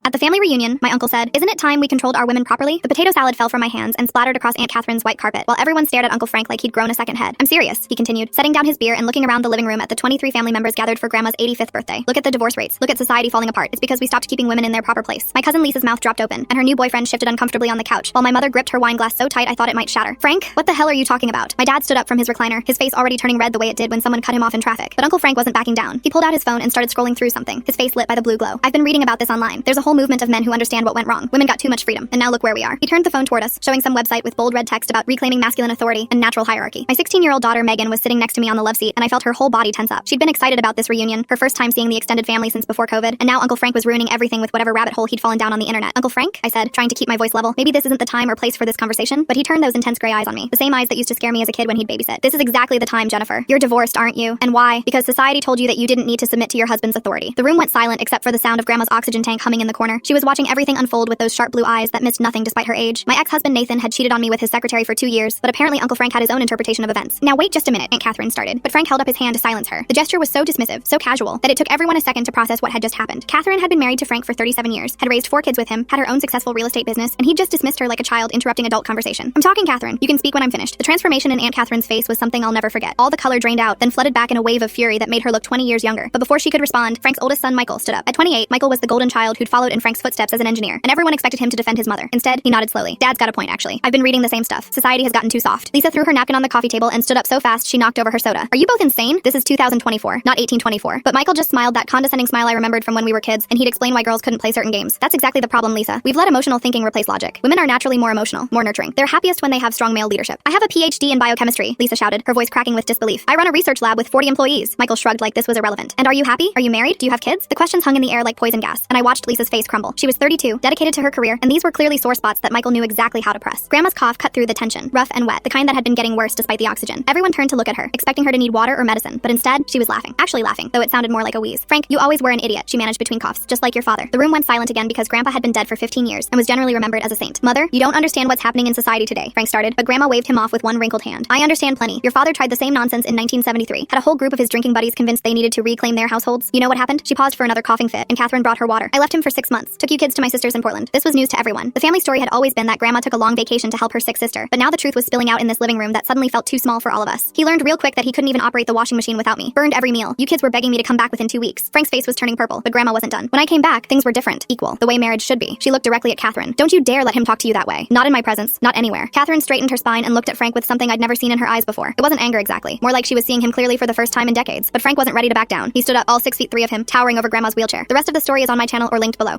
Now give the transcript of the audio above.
At the family reunion, my uncle said, "Isn't it time we controlled our women properly?" The potato salad fell from my hands and splattered across Aunt Catherine's white carpet, while everyone stared at Uncle Frank like he'd grown a second head. "I'm serious," he continued, setting down his beer and looking around the living room at the 23 family members gathered for Grandma's 85th birthday. "Look at the divorce rates. Look at society falling apart. It's because we stopped keeping women in their proper place." My cousin Lisa's mouth dropped open, and her new boyfriend shifted uncomfortably on the couch, while my mother gripped her wine glass so tight I thought it might shatter. "Frank, what the hell are you talking about?" My dad stood up from his recliner, his face already turning red the way it did when someone cut him off in traffic. But Uncle Frank wasn't backing down. He pulled out his phone and started scrolling through something, his face lit by the blue glow. "I've been reading about this online. There's a whole movement of men who understand what went wrong. Women got too much freedom, and now look where we are." He turned the phone toward us, showing some website with bold red text about reclaiming masculine authority and natural hierarchy. My 16-year-old daughter Megan was sitting next to me on the love seat, and I felt her whole body tense up. She'd been excited about this reunion, her first time seeing the extended family since before COVID, and now Uncle Frank was ruining everything with whatever rabbit hole he'd fallen down on the internet. "Uncle Frank," I said, trying to keep my voice level. "Maybe this isn't the time or place for this conversation," but he turned those intense gray eyes on me, the same eyes that used to scare me as a kid when he'd babysit. "This is exactly the time, Jennifer. You're divorced, aren't you? And why? Because society told you that you didn't need to submit to your husband's authority." The room went silent except for the sound of Grandma's oxygen tank humming in the corner. She was watching everything unfold with those sharp blue eyes that missed nothing despite her age. My ex-husband Nathan had cheated on me with his secretary for 2 years, but apparently Uncle Frank had his own interpretation of events. "Now wait just a minute," Aunt Catherine started, but Frank held up his hand to silence her. The gesture was so dismissive, so casual, that it took everyone a second to process what had just happened. Catherine had been married to Frank for 37 years, had raised 4 kids with him, had her own successful real estate business, and he'd just dismissed her like a child interrupting adult conversation. "I'm talking, Catherine. You can speak when I'm finished." The transformation in Aunt Catherine's face was something I'll never forget. All the color drained out, then flooded back in a wave of fury that made her look 20 years younger. But before she could respond, Frank's oldest son Michael stood up. At 28, Michael was the golden child who'd followed in Frank's footsteps as an engineer, and everyone expected him to defend his mother. Instead, he nodded slowly. "Dad's got a point, actually. I've been reading the same stuff. Society has gotten too soft." Lisa threw her napkin on the coffee table and stood up so fast she knocked over her soda. "Are you both insane? This is 2024, not 1824. But Michael just smiled, that condescending smile I remembered from when we were kids, and he'd explain why girls couldn't play certain games. "That's exactly the problem, Lisa. We've let emotional thinking replace logic. Women are naturally more emotional, more nurturing. They're happiest when they have strong male leadership." "I have a PhD in biochemistry," Lisa shouted, her voice cracking with disbelief. "I run a research lab with 40 employees." Michael shrugged like this was irrelevant. "And are you happy? Are you married? Do you have kids?" The questions hung in the air like poison gas, and I watched Lisa's face crumble. She was 32, dedicated to her career, and these were clearly sore spots that Michael knew exactly how to press. Grandma's cough cut through the tension, rough and wet, the kind that had been getting worse despite the oxygen. Everyone turned to look at her, expecting her to need water or medicine, but instead, she was laughing. Actually laughing, though it sounded more like a wheeze. "Frank, you always were an idiot," she managed between coughs, "just like your father." The room went silent again because Grandpa had been dead for 15 years and was generally remembered as a saint. "Mother, you don't understand what's happening in society today," Frank started, but Grandma waved him off with one wrinkled hand. "I understand plenty. Your father tried the same nonsense in 1973, had a whole group of his drinking buddies convinced they needed to reclaim their households. You know what happened?" She paused for another coughing fit, and Catherine brought her water. "I left him for 6 months. Took you kids to my sisters in Portland." This was news to everyone. The family story had always been that Grandma took a long vacation to help her sick sister, but now the truth was spilling out in this living room that suddenly felt too small for all of us. He learned real quick that he couldn't even operate the washing machine without me. Burned every meal. You kids were begging me to come back within 2 weeks. Frank's face was turning purple, but Grandma wasn't done. "When I came back, things were different. Equal. The way marriage should be." She looked directly at Catherine. "Don't you dare let him talk to you that way. Not in my presence. Not anywhere." Catherine straightened her spine and looked at Frank with something I'd never seen in her eyes before. It wasn't anger exactly. More like she was seeing him clearly for the first time in decades. But Frank wasn't ready to back down. He stood up, all 6'3" of him, towering over Grandma's wheelchair. The rest of the story is on my channel or linked below.